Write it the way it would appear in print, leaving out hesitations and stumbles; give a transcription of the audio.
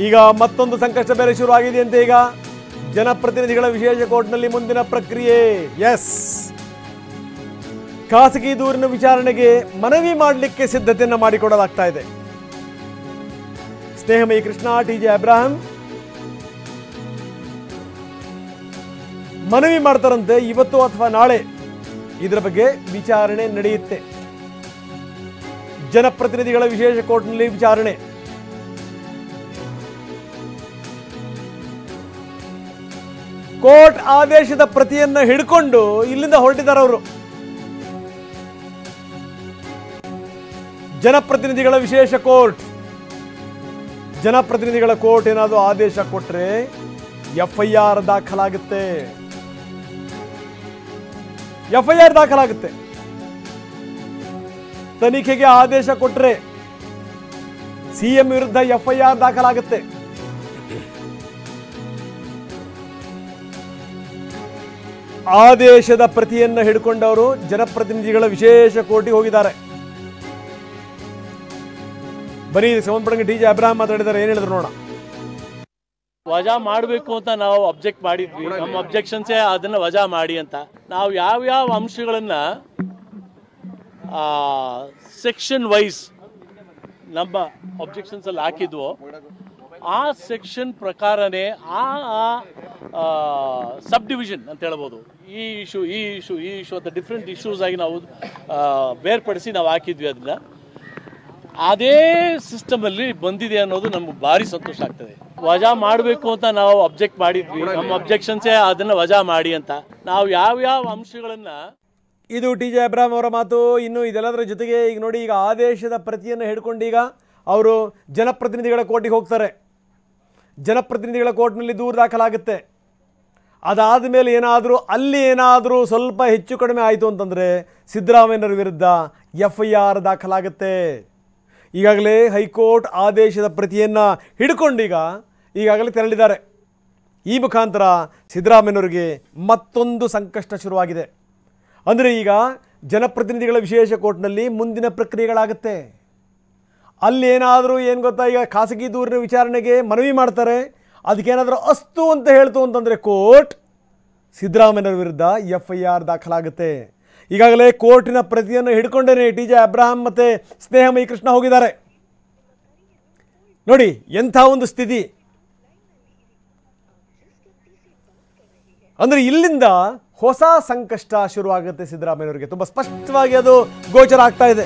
ಈಗ ಮತ್ತೊಂದು ಸಂಕಷ್ಟ ಬೇರೆ ಶುರುವಾಗಿದೆ ಈಗ ಜನಪ್ರತಿನಿಧಿಗಳ ವಿಶೇಷ ಕೋರ್ಟ್ನಲ್ಲಿ ಮುಂದಿನ ಪ್ರಕ್ರಿಯೆ. ಎಸ್, ಖಾಸಗಿ ದೂರಿನ ವಿಚಾರಣೆಗೆ ಮನವಿ ಮಾಡಲಿಕ್ಕೆ ಸಿದ್ಧತೆಯನ್ನು ಮಾಡಿಕೊಳ್ಳಲಾಗ್ತಾ ಇದೆ. ಸ್ನೇಹಮಯಿ ಕೃಷ್ಣ, ಟಿ.ಜೆ. ಅಬ್ರಾಹಂ ಮನವಿ ಮಾಡ್ತಾರಂತೆ. ಇವತ್ತು ಅಥವಾ ನಾಳೆ ಇದರ ಬಗ್ಗೆ ವಿಚಾರಣೆ ನಡೆಯುತ್ತೆ. ಜನಪ್ರತಿನಿಧಿಗಳ ವಿಶೇಷ ಕೋರ್ಟ್ನಲ್ಲಿ ವಿಚಾರಣೆ. ಕೋರ್ಟ್ ಆದೇಶದ ಪ್ರತಿಯನ್ನ ಹಿಡ್ಕೊಂಡು ಇಲ್ಲಿಂದ ಹೊರಟಿದ್ದಾರೆ ಅವರು. ಜನಪ್ರತಿನಿಧಿಗಳ ವಿಶೇಷ ಕೋರ್ಟ್. ಜನಪ್ರತಿನಿಧಿಗಳ ಕೋರ್ಟ್ ಏನಾದರೂ ಆದೇಶ ಕೊಟ್ರೆ ಎಫ್ಐಆರ್ ದಾಖಲಾಗುತ್ತೆ. ಎಫ್ಐಆರ್ ದಾಖಲಾಗುತ್ತೆ. ತನಿಖೆಗೆ ಆದೇಶ ಕೊಟ್ರೆ ಸಿಎಂ ವಿರುದ್ಧ ಎಫ್ಐಆರ್ ದಾಖಲಾಗುತ್ತೆ. ಆದೇಶದ ಪ್ರತಿಯನ್ನ ಹಿಡ್ಕೊಂಡವರು ಜನಪ್ರತಿನಿಧಿಗಳ ವಿಶೇಷ ಕೋರ್ಟಿಗೆ ಹೋಗಿದ್ದಾರೆ. ಬರೀ ಸಂಬಂಧಪಟ್ಟಂಗೆ ಟಿ.ಜೆ. ಅಬ್ರಾಹಂ ಮಾತಾಡಿದ್ದಾರೆ. ಏನ್ ಹೇಳಿದ್ರು ನೋಡ. ವಜಾ ಮಾಡಬೇಕು ಅಂತ ನಾವು ಅಬ್ಜೆಕ್ಟ್ ಮಾಡಿದ್ವಿ. ನಮ್ಮ ಅಬ್ಜೆಕ್ಷನ್ಸೇ ಅದನ್ನ ವಜಾ ಮಾಡಿ ಅಂತ. ನಾವು ಯಾವ್ಯಾವ ಅಂಶಗಳನ್ನ ಸೆಕ್ಷನ್ ವೈಸ್ ನಮ್ಮ ಅಬ್ಜೆಕ್ಷನ್ಸ್ ಅಲ್ಲಿ ಹಾಕಿದ್ವೋ ಆ ಸೆಕ್ಷನ್ ಪ್ರಕಾರನೇ ಆ ಸಬ್ ಡಿವಿಷನ್ ಅಂತ ಹೇಳ್ಬೋದು. ಈ ಇಶ್ಯೂ ಅಂತ ಡಿಫ್ರೆಂಟ್ ಇಶ್ಯೂಸ್ ಆಗಿ ನಾವು ಬೇರ್ಪಡಿಸಿ ನಾವು ಹಾಕಿದ್ವಿ. ಅದನ್ನ ಅದೇ ಸಿಸ್ಟಮ್ ಅಲ್ಲಿ ಬಂದಿದೆ ಅನ್ನೋದು ನಮ್ಗೆ ಭಾರಿ ಸಂತೋಷ ಆಗ್ತದೆ. ವಜಾ ಮಾಡಬೇಕು ಅಂತ ನಾವು ಅಬ್ಜೆಕ್ಟ್ ಮಾಡಿದ್ವಿ. ನಮ್ಮ ಅಬ್ಜೆಕ್ಷನ್ಸೇ ಅದನ್ನ ವಜಾ ಮಾಡಿ ಅಂತ. ನಾವು ಯಾವ್ಯಾವ ಅಂಶಗಳನ್ನ ಇದು ಟಿ.ಜೆ. ಅಬ್ರಾಹಂ ಅವರ ಮಾತು. ಇನ್ನು ಇದೆಲ್ಲದರ ಜೊತೆಗೆ ಈಗ ನೋಡಿ, ಈಗ ಆದೇಶದ ಪ್ರತಿಯನ್ನು ಹಿಡ್ಕೊಂಡು ಈಗ ಅವರು ಜನಪ್ರತಿನಿಧಿಗಳ ಕೋರ್ಟಿಗೆ ಹೋಗ್ತಾರೆ. ಜನಪ್ರತಿನಿಧಿಗಳ ಕೋರ್ಟ್ನಲ್ಲಿ ದೂರು ದಾಖಲಾಗುತ್ತೆ. ಅದಾದ ಮೇಲೆ ಅಲ್ಲಿ ಏನಾದರೂ ಸ್ವಲ್ಪ ಹೆಚ್ಚು ಕಡಿಮೆ ಆಯಿತು ಅಂತಂದರೆ ಸಿದ್ದರಾಮಯ್ಯನವರ ವಿರುದ್ಧ ಎಫ್ಐಆರ್ ದಾಖಲಾಗುತ್ತೆ. ಈಗಾಗಲೇ ಹೈಕೋರ್ಟ್ ಆದೇಶದ ಪ್ರತಿಯನ್ನು ಹಿಡ್ಕೊಂಡು ಈಗಾಗಲೇ ತೆರಳಿದ್ದಾರೆ. ಈ ಮುಖಾಂತರ ಸಿದ್ದರಾಮಯ್ಯನವರಿಗೆ ಮತ್ತೊಂದು ಸಂಕಷ್ಟ ಶುರುವಾಗಿದೆ. ಅಂದರೆ ಈಗ ಜನಪ್ರತಿನಿಧಿಗಳ ವಿಶೇಷ ಕೋರ್ಟ್ನಲ್ಲಿ ಮುಂದಿನ ಪ್ರಕ್ರಿಯೆಗಳಾಗುತ್ತೆ. ಅಲ್ಲೇನಾದರೂ ಏನು ಗೊತ್ತಾ, ಈಗ ಖಾಸಗಿ ದೂರಿನ ವಿಚಾರಣೆಗೆ ಮನವಿ ಮಾಡ್ತಾರೆ. ಅದಕ್ಕೇನಾದರೂ ಅಸ್ತು ಅಂತ ಹೇಳ್ತು ಅಂತಂದರೆ ಕೋರ್ಟ್ ಸಿದ್ದರಾಮಯ್ಯನವರ ವಿರುದ್ಧ ಎಫ್ಐಆರ್ ದಾಖಲಾಗುತ್ತೆ. ಈಗಾಗಲೇ ಕೋರ್ಟಿನ ಪ್ರತಿಯನ್ನು ಹಿಡ್ಕೊಂಡೇ ಟಿ.ಜೆ. ಅಬ್ರಾಹಂ ಮತ್ತು ಸ್ನೇಹಮಯಿ ಕೃಷ್ಣ ಹೋಗಿದ್ದಾರೆ. ನೋಡಿ ಎಂಥ ಒಂದು ಸ್ಥಿತಿ. ಅಂದರೆ ಇಲ್ಲಿಂದ ಹೊಸ ಸಂಕಷ್ಟ ಶುರುವಾಗುತ್ತೆ ಸಿದ್ದರಾಮಯ್ಯನವರಿಗೆ. ತುಂಬ ಸ್ಪಷ್ಟವಾಗಿ ಅದು ಗೋಚರ ಆಗ್ತಾ ಇದೆ.